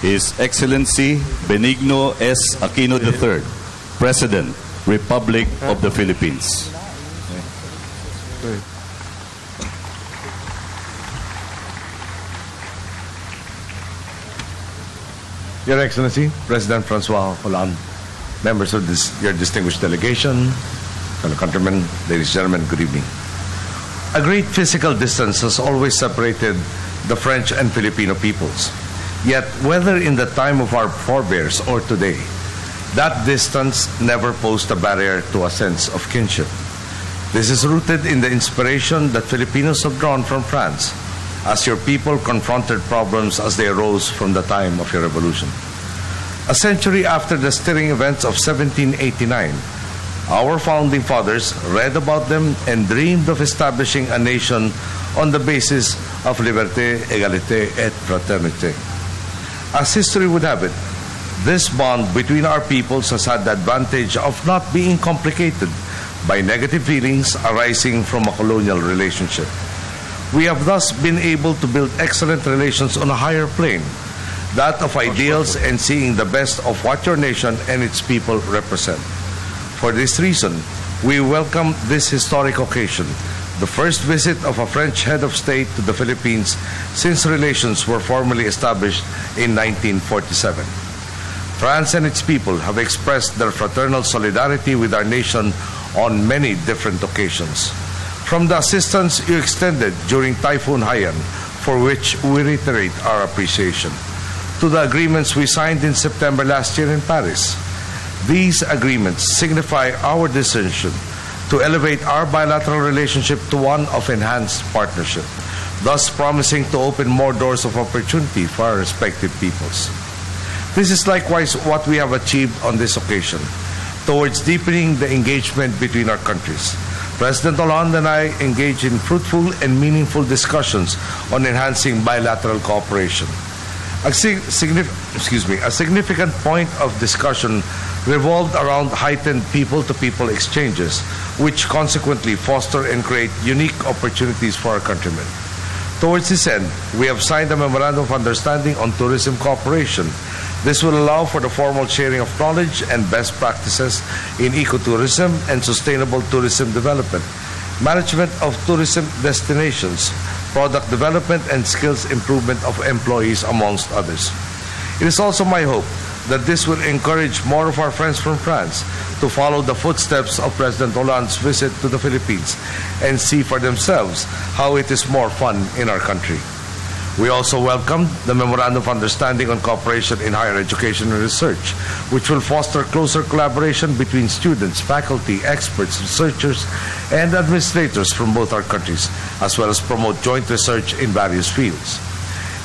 His Excellency Benigno S. Aquino III, President, Republic of the Philippines. Your Excellency, President François Hollande, members of your distinguished delegation, fellow countrymen, ladies and gentlemen, good evening. A great physical distance has always separated the French and Filipino peoples. Yet, whether in the time of our forebears or today, that distance never posed a barrier to a sense of kinship. This is rooted in the inspiration that Filipinos have drawn from France, as your people confronted problems as they arose from the time of your revolution. A century after the stirring events of 1789, our founding fathers read about them and dreamed of establishing a nation on the basis of liberté, égalité, et fraternité. As history would have it, this bond between our peoples has had the advantage of not being complicated by negative feelings arising from a colonial relationship. We have thus been able to build excellent relations on a higher plane, that of ideals and seeing the best of what your nation and its people represent. For this reason, we welcome this historic occasion, the first visit of a French head of state to the Philippines since relations were formally established in 1947. France and its people have expressed their fraternal solidarity with our nation on many different occasions. From the assistance you extended during Typhoon Haiyan, for which we reiterate our appreciation, to the agreements we signed in September last year in Paris. These agreements signify our decision to elevate our bilateral relationship to one of enhanced partnership, thus promising to open more doors of opportunity for our respective peoples. This is likewise what we have achieved on this occasion, towards deepening the engagement between our countries. President Hollande and I engaged in fruitful and meaningful discussions on enhancing bilateral cooperation. A significant point of discussion revolved around heightened people-to-people exchanges, which consequently foster and create unique opportunities for our countrymen. Towards this end, we have signed a Memorandum of Understanding on Tourism Cooperation. This will allow for the formal sharing of knowledge and best practices in ecotourism and sustainable tourism development, management of tourism destinations, product development, and skills improvement of employees, amongst others. It is also my hope that this will encourage more of our friends from France to follow the footsteps of President Hollande's visit to the Philippines and see for themselves how it is more fun in our country. We also welcomed the Memorandum of Understanding on Cooperation in Higher Education and Research, which will foster closer collaboration between students, faculty, experts, researchers, and administrators from both our countries, as well as promote joint research in various fields.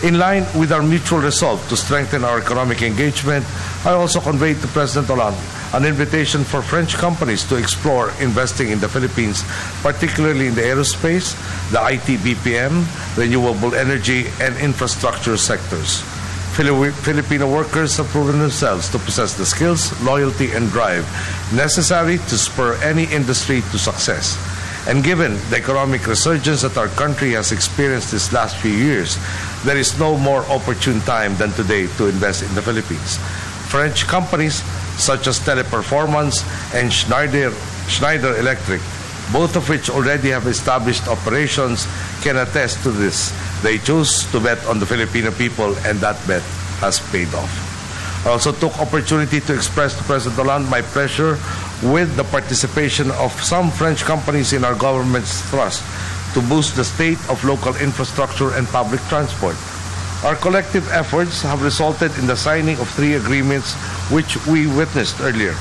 In line with our mutual resolve to strengthen our economic engagement, I also conveyed to President Hollande an invitation for French companies to explore investing in the Philippines, particularly in the aerospace, the IT BPM, renewable energy, and infrastructure sectors. Filipino workers have proven themselves to possess the skills, loyalty, and drive necessary to spur any industry to success. And given the economic resurgence that our country has experienced these last few years, there is no more opportune time than today to invest in the Philippines. French companies such as Teleperformance and Schneider Electric, both of which already have established operations, can attest to this. They chose to bet on the Filipino people, and that bet has paid off. I also took opportunity to express to President Hollande my pleasure with the participation of some French companies in our government's thrust to boost the state of local infrastructure and public transport. Our collective efforts have resulted in the signing of 3 agreements which we witnessed earlier.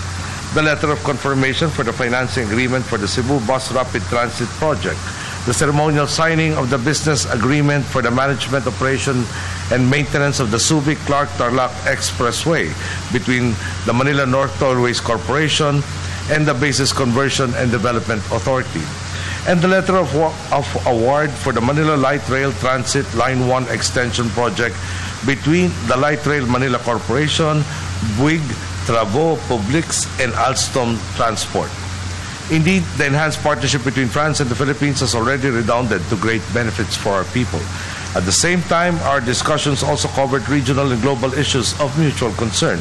The letter of confirmation for the financing agreement for the Cebu Bus Rapid Transit Project, the ceremonial signing of the business agreement for the management, operation, and maintenance of the Subic-Clark-Tarlac Expressway between the Manila North Tollways Corporation and the Basis Conversion and Development Authority, and the letter of award for the Manila Light Rail Transit Line 1 Extension Project between the Light Rail Manila Corporation, Bouygues, Travaux Publics, and Alstom Transport. Indeed, the enhanced partnership between France and the Philippines has already redounded to great benefits for our people. At the same time, our discussions also covered regional and global issues of mutual concern.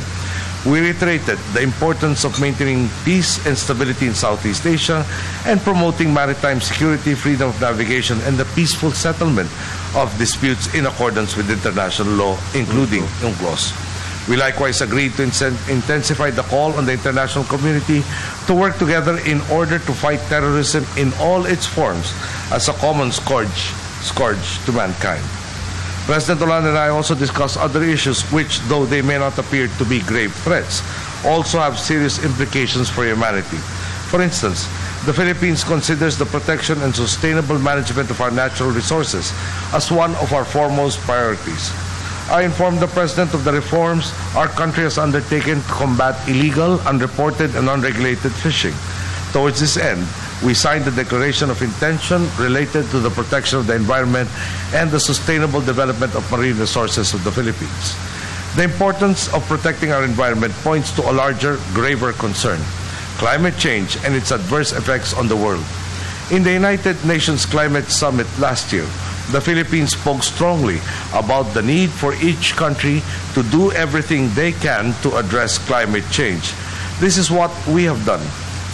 We reiterated the importance of maintaining peace and stability in Southeast Asia and promoting maritime security, freedom of navigation, and the peaceful settlement of disputes in accordance with international law, including UNCLOS. We likewise agreed to intensify the call on the international community to work together in order to fight terrorism in all its forms as a common scourge to mankind. President Hollande and I also discussed other issues which, though they may not appear to be grave threats, also have serious implications for humanity. For instance, the Philippines considers the protection and sustainable management of our natural resources as one of our foremost priorities. I informed the President of the reforms our country has undertaken to combat illegal, unreported, and unregulated fishing. Towards this end, we signed the Declaration of Intention related to the protection of the environment and the sustainable development of marine resources of the Philippines. The importance of protecting our environment points to a larger, graver concern: climate change and its adverse effects on the world. In the United Nations Climate Summit last year, the Philippines spoke strongly about the need for each country to do everything they can to address climate change. This is what we have done,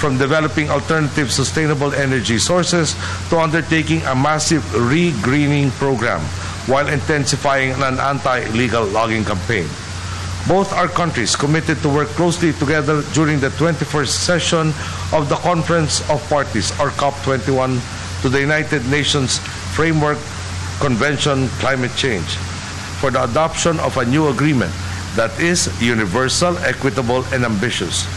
from developing alternative sustainable energy sources to undertaking a massive re-greening program while intensifying an anti-illegal logging campaign. Both our countries committed to work closely together during the 21st session of the Conference of Parties, or COP21, to the United Nations Framework Convention Climate Change for the adoption of a new agreement that is universal, equitable, and ambitious.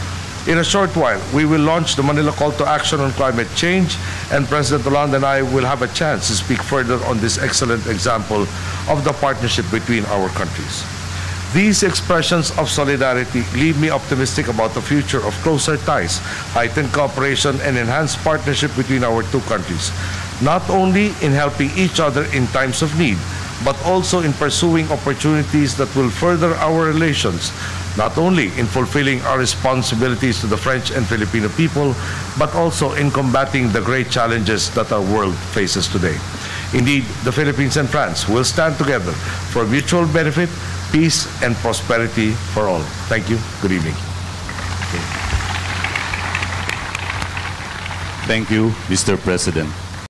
In a short while, we will launch the Manila Call to Action on Climate Change, and President Hollande and I will have a chance to speak further on this excellent example of the partnership between our countries. These expressions of solidarity leave me optimistic about the future of closer ties, heightened cooperation, and enhanced partnership between our two countries, not only in helping each other in times of need, but also in pursuing opportunities that will further our relations, not only in fulfilling our responsibilities to the French and Filipino people, but also in combating the great challenges that our world faces today. Indeed, the Philippines and France will stand together for mutual benefit, peace, and prosperity for all. Thank you. Good evening. Thank you, Mr. President.